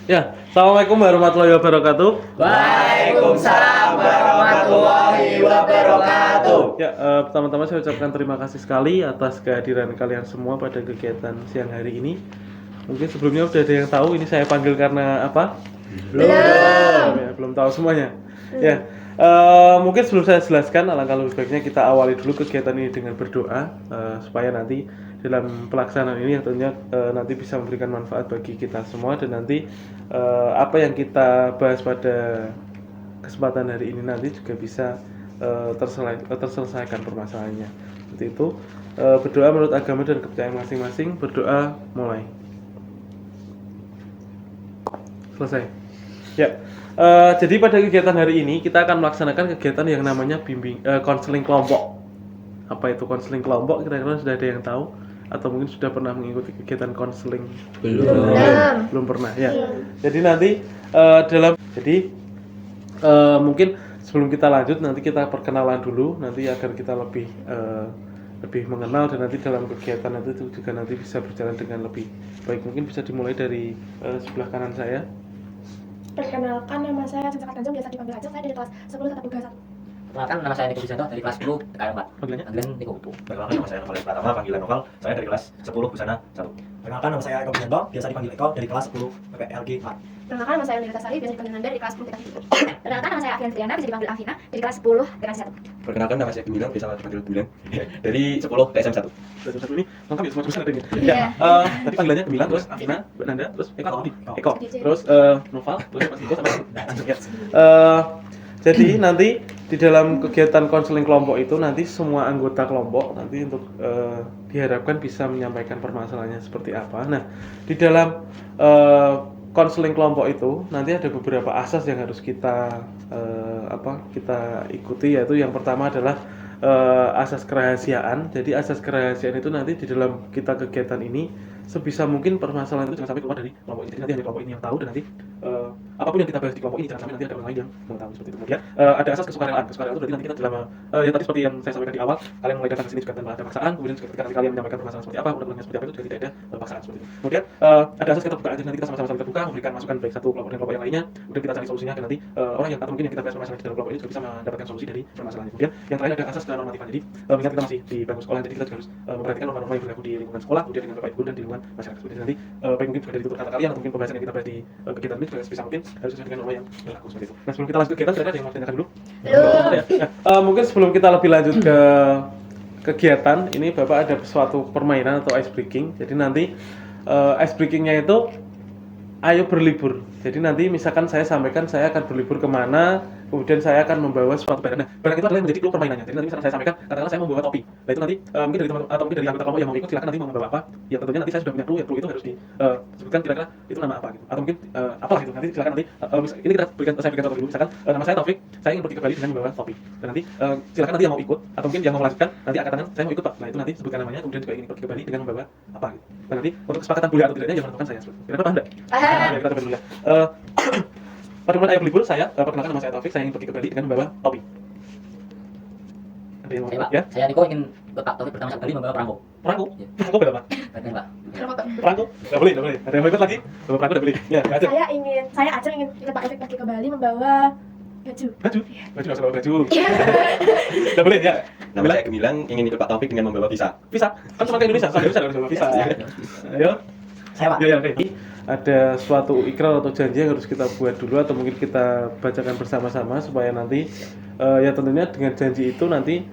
Ya, assalamualaikum warahmatullahi wabarakatuh. Waalaikumsalam warahmatullahi wabarakatuh. Ya, pertama-tama saya ucapkan terima kasih sekali atas kehadiran kalian semua pada kegiatan siang hari ini. Mungkin sebelumnya sudah ada yang tahu ini saya panggil karena apa? Belum. Ya, belum tahu semuanya. Ya, mungkin sebelum saya jelaskan, alangkah lebih baiknya kita awali dulu kegiatan ini dengan berdoa supaya nanti dalam pelaksanaan ini yang tentunya nanti bisa memberikan manfaat bagi kita semua dan nanti apa yang kita bahas pada kesempatan hari ini nanti juga bisa terselesaikan permasalahannya. Seperti itu. Berdoa menurut agama dan kepercayaan masing-masing. Berdoa mulai. Selesai. Ya. Jadi pada kegiatan hari ini kita akan melaksanakan kegiatan yang namanya konseling kelompok. Apa itu konseling kelompok? Kira-kira sudah ada yang tahu atau mungkin sudah pernah mengikuti kegiatan konseling? Belum pernah ya. Jadi nanti mungkin sebelum kita lanjut nanti kita perkenalan dulu nanti agar kita lebih mengenal dan nanti dalam kegiatan nanti itu juga nanti bisa berjalan dengan lebih baik. Mungkin bisa dimulai dari sebelah kanan saya. Perkenalkan, nama saya Cinta Tanjung, biasa dipanggil Ajeng. Saya dari kelas 10 Tata Boga 1. Perkenalkan, nama saya Niko Bisanto dari kelas 10 TKR 4. Panggilannya? Panggilan Niko. Perkenalkan, nama saya Noval Pratama, panggilan Noval. Saya dari kelas 10 Busana 1. Perkenalkan, nama saya Eko Bisanto, biasa dipanggil Eko, dari kelas 10 PPLG 4. Perkenalkan, nama saya Lilita Sari, biasa dipanggil Nanda, dari kelas 10 TK 1. Perkenalkan, nama saya Afian Triana, bisa dipanggil Afina, dari kelas 10 TK 1. Perkenalkan, nama saya Gemilang, biasa dipanggil Bulan. Dari 10 TSM 1. Dari satu ini lengkap ya semua jurusan ada ini. Iya. Ya, tadi panggilannya Gemilang, terus Afina, Mbak Nanda, terus Eko atau Odi? Eko. Terus Noval, terus Mas Niko sampai ya. Jadi nanti di dalam kegiatan konseling kelompok itu nanti semua anggota kelompok nanti untuk diharapkan bisa menyampaikan permasalahannya seperti apa. Nah, di dalam konseling kelompok itu nanti ada beberapa asas yang harus kita kita ikuti, yaitu yang pertama adalah asas kerahasiaan. Jadi asas kerahasiaan itu nanti di dalam kita kegiatan ini sebisa mungkin permasalahan itu jangan sampai keluar dari kelompok ini. Jadi nanti hanya kelompok ini yang tahu dan nanti apapun yang kita bahas di kelompok ini jangan sampai nanti ada orang lain yang mengetahui seperti itu. Kemudian ada asas kesukarelaan. Kesukarelaan itu berarti nanti kita dalam ya tadi seperti yang saya sampaikan di awal, kalian mulai datang ke sini juga tanpa ada paksaan. Kemudian juga ketika nanti kalian menyampaikan permasalahan seperti apa, undang-undangnya seperti apa itu juga tidak ada paksaan seperti itu. Kemudian ada asas keterbukaan. Jadi nanti kita sama-sama saling terbuka, memberikan masukan baik satu kelompok dan kelompok yang lainnya. Kemudian kita cari solusinya dan nanti orang yang atau mungkin yang kita bahas permasalahan di dalam kelompok ini juga bisa mendapatkan solusi dari permasalahannya. Kemudian yang terakhir ada asas kenormatifan. Jadi mengingat kita masih di bangku sekolah, jadi kita juga harus memperhatikan norma-norma yang berlaku di lingkungan sekolah, kemudian dengan bapak ibu dan di lingkungan masyarakat. Seperti itu nanti baik mungkin juga dari tutur kata kalian atau mungkin pembahasan yang kita bahas di kegiatan ini juga sebisa mungkin harus sesuai dengan norma yang berlaku seperti itu. Nah, sebelum kita lanjut kegiatan, kira-kira ada yang mau ditanyakan dulu? Belum. Ya. Mungkin sebelum kita lebih lanjut ke kegiatan ini, Bapak ada suatu permainan atau ice breaking. Jadi nanti ice breakingnya itu ayo berlibur. Jadi nanti misalkan saya sampaikan saya akan berlibur kemana, kemudian saya akan membawa suatu barang. Nah, barang itu adalah yang menjadi clue permainannya. Jadi nanti misalkan saya sampaikan, katakanlah saya membawa topi. Nah itu nanti mungkin dari teman atau mungkin dari anggota kelompok yang mau ikut silakan nanti mau membawa apa. Ya tentunya nanti saya sudah punya clue. Ya clue itu harus disebutkan kira-kira itu nama apa gitu. Atau mungkin apalah gitu. Nanti silakan nanti ini saya berikan contoh dulu. Misalkan nama saya Taufik, saya ingin pergi ke Bali dengan membawa topi. Dan nanti silakan nanti yang mau ikut atau mungkin yang mau melanjutkan nanti angkat tangan, saya mau ikut Pak. Nah itu nanti sebutkan namanya, kemudian juga ingin pergi ke Bali dengan membawa apa gitu. Dan nanti untuk kesepakatan boleh atau tidaknya yang menentukan saya. Kira-kira paham enggak? Ya, kita coba dulu ya. Pada momen ayo berlibur, saya perkenalkan nama saya Taufik, saya ingin pergi ke Bali dengan membawa topi. Ada yang mau Saya Pak, ya? saya Niko ingin Pak Taufik pertama sekali membawa perangko. Perangko? Ya. Perangko berapa? Bagian Pak. Perangko? Nggak boleh, nggak boleh. Ada yang mau ikut lagi? Bawa perangko nggak boleh. Ya, nggak ada. Saya Ajeng ingin ikut Pak Efek pergi ke Bali membawa baju. Baju? Baju nggak usah bawa baju. Nggak boleh ya? Nama saya Gemilang, ingin ikut Pak Taufik dengan membawa visa. Visa? Kan cuma ke Indonesia, nggak harus bawa visa. Ayo. Saya Pak. Ya, oke. Ada suatu ikrar atau janji yang harus kita buat dulu atau mungkin kita bacakan bersama-sama supaya nanti ya tentunya dengan janji itu nanti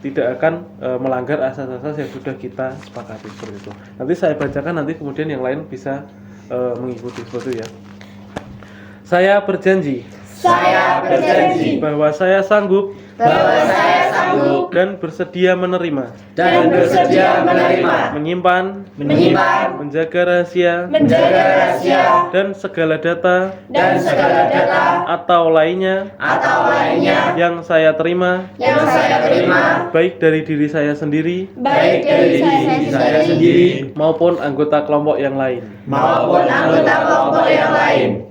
tidak akan melanggar asas-asas yang sudah kita sepakati seperti itu. Nanti saya bacakan, nanti kemudian yang lain bisa mengikuti seperti itu ya. Saya berjanji bahwa saya sanggup dan bersedia menerima, menyimpan, menjaga rahasia, dan segala data atau lainnya yang saya terima, baik dari diri saya sendiri maupun anggota kelompok yang lain.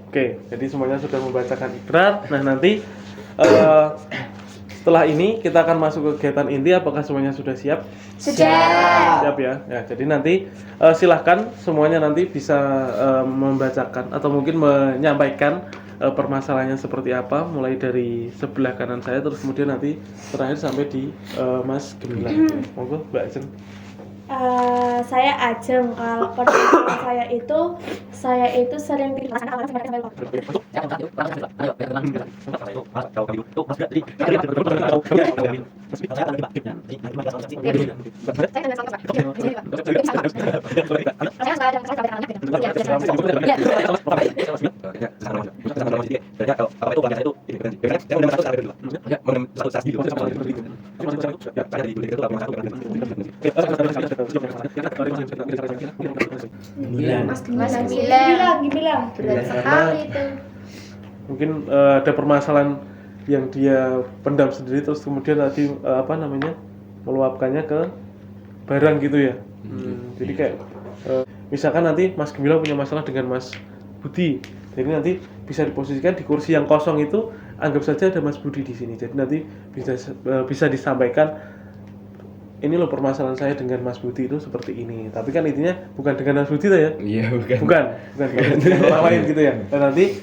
Oke, jadi semuanya sudah membacakan ikrar. Nah nanti setelah ini kita akan masuk ke kegiatan inti. Apakah semuanya sudah siap? Sudah. Siap ya. Ya, jadi nanti silahkan semuanya nanti bisa membacakan atau mungkin menyampaikan permasalahannya seperti apa, mulai dari sebelah kanan saya terus kemudian nanti terakhir sampai di Mas Gemilang. Monggo Mbak Jen. Saya Ajeng. Kalau permasalahan saya itu sering Saya akan yuk. Ayo, biar teman. Itu mas kalau kamu itu mas jadi Saya akan lebih aktif ya. Jadi nanti masalah saksi. Saya tidak salah Pak. Di sini Pak. Saya nggak ada masalah dengan anaknya. Iya, kalau itu keluarga saya itu saya udah masuk sampai kedua. Mau satu sasi dulu. Ya, saya di kuliah itu apa satu Mas Gemilang. Gemilang. Berat sekali itu. Mungkin ada permasalahan yang dia pendam sendiri terus kemudian tadi meluapkannya ke barang gitu ya. Jadi kayak misalkan nanti Mas Gemilang punya masalah dengan Mas Budi, jadi nanti bisa diposisikan di kursi yang kosong itu, anggap saja ada Mas Budi di sini. Jadi nanti bisa disampaikan, ini loh permasalahan saya dengan Mas Budi itu seperti ini. Tapi kan intinya bukan dengan Mas Budi ya? Iya, bukan dengan orang lain gitu ya. Dan nanti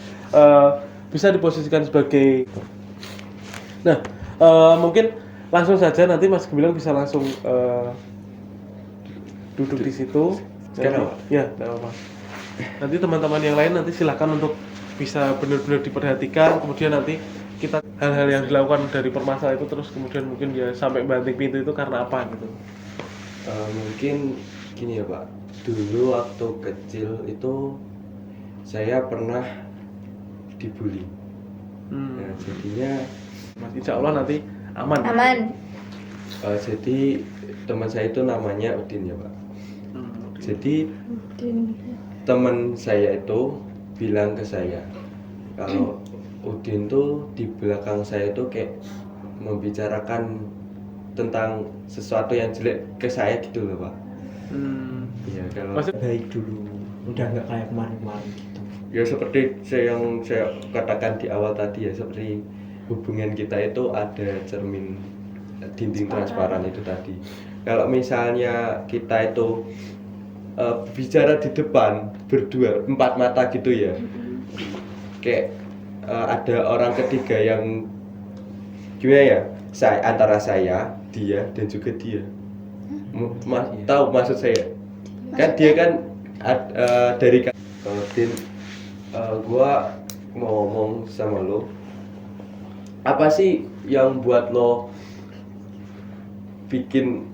bisa diposisikan sebagai, nah mungkin langsung saja nanti Mas Gemilang bisa langsung duduk di situ. Sekarang? Ya, tidak apa-apa. Nanti teman-teman yang lain nanti silahkan untuk bisa benar-benar diperhatikan. Kemudian nanti kita hal-hal yang dilakukan dari permasalahan itu terus kemudian mungkin ya sampai banting pintu itu karena apa gitu. Mungkin gini ya Pak, dulu waktu kecil itu saya pernah dibully. Nah, jadinya Mas, insya Allah nanti aman. jadi teman saya itu namanya Udin ya Pak. Jadi teman saya itu bilang ke saya kalau Udin tuh di belakang saya tuh kayak membicarakan tentang sesuatu yang jelek ke saya gitu loh Pak. Iya, kalau Baik dulu. Udah nggak kayak kemarin-kemarin gitu. ya seperti yang saya katakan di awal tadi ya, seperti hubungan kita itu ada cermin dinding transparan itu tadi. Kalau misalnya kita itu bicara di depan berdua, empat mata gitu ya, kayak ada orang ketiga yang gimana ya, antara saya, dia dan juga dia. Tahu maksud saya? Kan dia kan dari Din, gua mau ngomong sama lo, apa sih yang buat lo bikin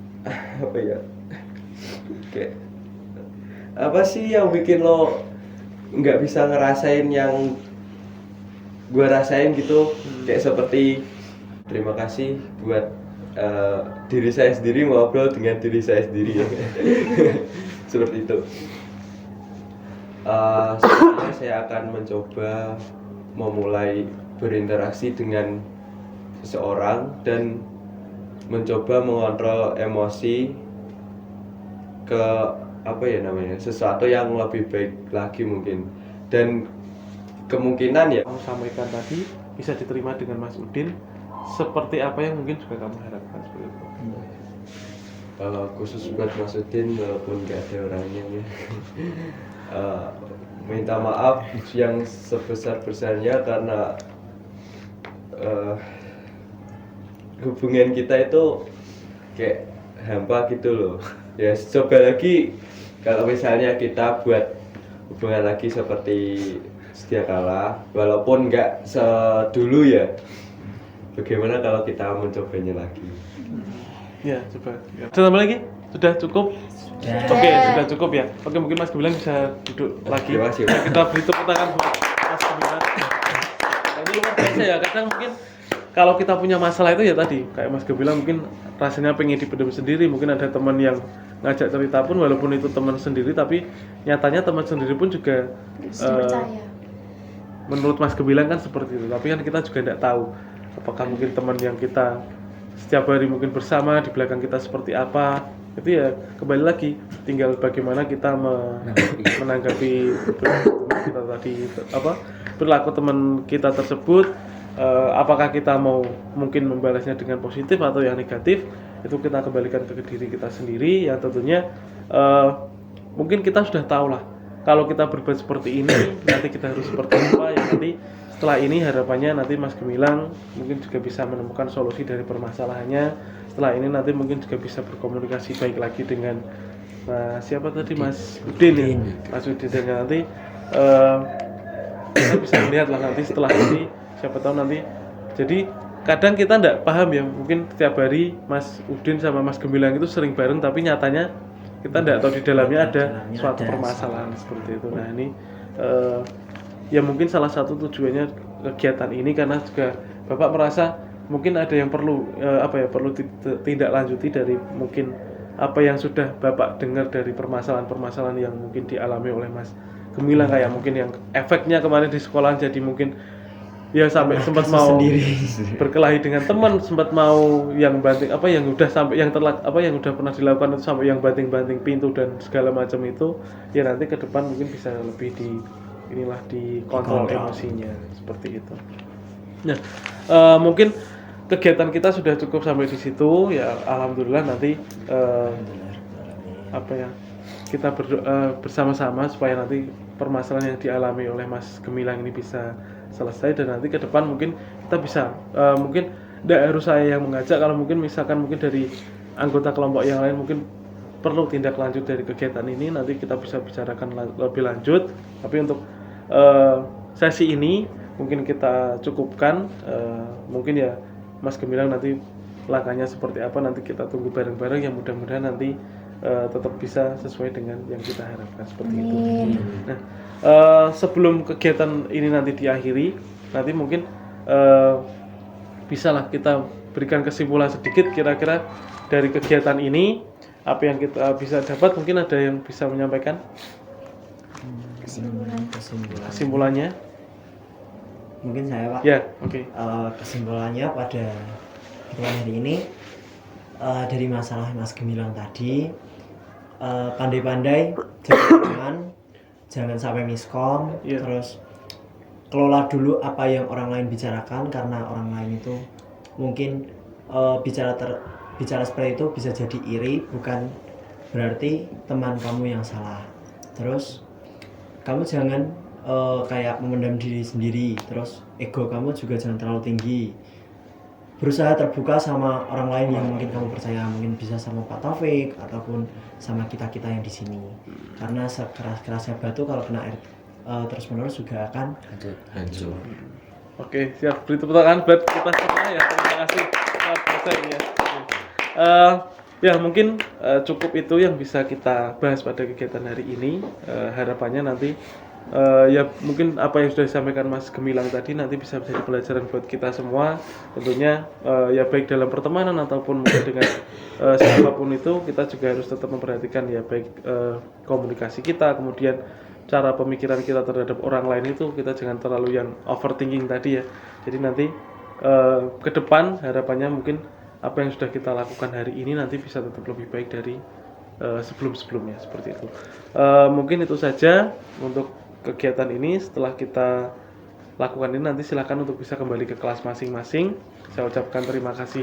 apa ya, kayak apa sih yang bikin lo nggak bisa ngerasain yang gua rasain gitu, kayak seperti terima kasih buat diri saya sendiri ngobrol dengan diri saya sendiri ya. Seperti itu. Sebenarnya saya akan mencoba memulai berinteraksi dengan seseorang dan mencoba mengontrol emosi ke apa ya namanya, sesuatu yang lebih baik lagi mungkin, dan kemungkinan ya kamu sampaikan tadi bisa diterima dengan Mas Udin seperti apa yang mungkin juga kamu harapkan seperti itu. Khusus buat Mas Udin walaupun gak ada orangnya ya. Minta maaf yang sebesar-besarnya karena hubungan kita itu kayak hampa gitu loh. Ya coba lagi kalau misalnya kita buat hubungan lagi seperti sedia kala, walaupun nggak sedulu ya. Bagaimana kalau kita mencobanya lagi? Ya, coba. Ya. Sudah tambah lagi? Sudah cukup? Oke, sudah cukup ya. Oke, mungkin Mas Gemilang bisa duduk lagi. Terima kasih. Ya, kita beri tepuk tangan buat Mas Gemilang. Nah, ini luar biasa ya. Kadang mungkin kalau kita punya masalah itu ya tadi, kayak Mas Gemilang mungkin rasanya pengen dipendam sendiri. Mungkin ada teman yang ngajak cerita pun walaupun itu teman sendiri, tapi nyatanya teman sendiri pun juga Percaya. menurut Mas Gemilang kan seperti itu. Tapi kan kita juga tidak tahu apakah mungkin teman yang kita setiap hari mungkin bersama di belakang kita seperti apa. Itu ya kembali lagi tinggal bagaimana kita menanggapi perilaku kita tadi, perilaku teman kita tersebut, apakah kita mau mungkin membalasnya dengan positif atau yang negatif, itu kita kembalikan ke diri kita sendiri. Yang tentunya mungkin kita sudah tahu lah kalau kita berbuat seperti ini nanti kita harus seperti apa. Ya nanti setelah ini harapannya nanti Mas Gemilang mungkin juga bisa menemukan solusi dari permasalahannya. Setelah ini nanti mungkin juga bisa berkomunikasi baik lagi dengan siapa tadi, Mas Udin ya, Mas Udin. Dan nanti kita bisa melihat lah nanti setelah ini, siapa tahu nanti. Jadi kadang kita tidak paham ya, mungkin setiap hari Mas Udin sama Mas Gemilang itu sering bareng, tapi nyatanya kita tidak tahu di dalamnya ada suatu permasalahan seperti itu. Nah ini ya mungkin salah satu tujuannya kegiatan ini, karena juga Bapak merasa mungkin ada yang perlu perlu tindak lanjuti dari mungkin apa yang sudah Bapak dengar dari permasalahan-permasalahan yang mungkin dialami oleh Mas Gemilang, kayak mungkin yang efeknya kemarin di sekolah jadi mungkin ya sampai sempat mau berkelahi dengan teman, sempat mau yang banting yang udah sampai yang yang udah pernah dilakukan itu sampai yang banting-banting pintu dan segala macam itu. Ya nanti ke depan mungkin bisa lebih dikontrol emosinya seperti itu. Nah, mungkin kegiatan kita sudah cukup sampai di situ ya. Alhamdulillah nanti kita berdoa bersama-sama supaya nanti permasalahan yang dialami oleh Mas Gemilang ini bisa selesai, dan nanti ke depan mungkin kita bisa mungkin tidak harus saya yang mengajak, kalau mungkin misalkan mungkin dari anggota kelompok yang lain mungkin perlu tindak lanjut dari kegiatan ini, nanti kita bisa bicarakan lebih lanjut. Tapi untuk sesi ini mungkin kita cukupkan. Mungkin ya Mas Gemilang nanti langkahnya seperti apa nanti kita tunggu bareng-bareng, yang mudah-mudahan nanti tetap bisa sesuai dengan yang kita harapkan seperti itu. Nah, sebelum kegiatan ini nanti diakhiri, nanti mungkin bisalah kita berikan kesimpulan sedikit kira-kira dari kegiatan ini apa yang kita bisa dapat. Mungkin ada yang bisa menyampaikan kesimpulannya. Mungkin saya, Pak. Ya, oke. Kesimpulannya pada pertemuan hari ini, dari masalah Mas Gemilang tadi, pandai-pandai jangan sampai miskom. Terus kelola dulu apa yang orang lain bicarakan, karena orang lain itu mungkin bicara seperti itu bisa jadi iri, bukan berarti teman kamu yang salah. Terus kamu jangan kayak memendam diri sendiri, terus ego kamu juga jangan terlalu tinggi. Berusaha terbuka sama orang lain yang mungkin kamu percaya, mungkin bisa sama Pak Taufik ataupun sama kita-kita yang di sini. Karena sekeras-kerasnya batu kalau kena air terus-menerus juga akan hancur. Oke, siap. Beri tepuk tangan buat kita semua ya. Terima kasih. Ya mungkin cukup itu yang bisa kita bahas pada kegiatan hari ini. Harapannya nanti ya mungkin apa yang sudah disampaikan Mas Gemilang tadi nanti bisa menjadi pelajaran buat kita semua. Tentunya ya baik dalam pertemanan ataupun mungkin dengan siapapun itu, kita juga harus tetap memperhatikan ya baik komunikasi kita, kemudian cara pemikiran kita terhadap orang lain itu kita jangan terlalu yang overthinking tadi ya. Jadi nanti ke depan harapannya mungkin apa yang sudah kita lakukan hari ini nanti bisa tetap lebih baik dari sebelum-sebelumnya seperti itu. Mungkin itu saja untuk kegiatan ini. Setelah kita lakukan ini nanti silakan untuk bisa kembali ke kelas masing-masing. Saya ucapkan terima kasih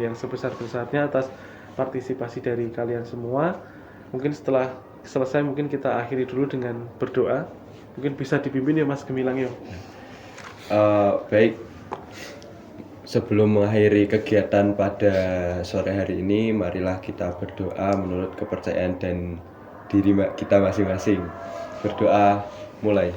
yang sebesar-besarnya atas partisipasi dari kalian semua. Mungkin setelah selesai mungkin kita akhiri dulu dengan berdoa. Mungkin bisa dipimpin ya Mas Gemilang ya. Baik. Sebelum mengakhiri kegiatan pada sore hari ini, marilah kita berdoa menurut kepercayaan dan diri kita masing-masing. Berdoa mulai.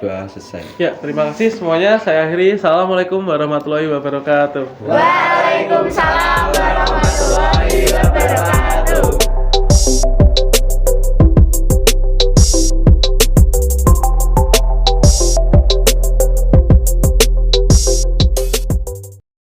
Doa selesai. Ya, terima kasih semuanya. Saya akhiri. Assalamualaikum warahmatullahi wabarakatuh. Waalaikumsalam warahmatullahi wabarakatuh.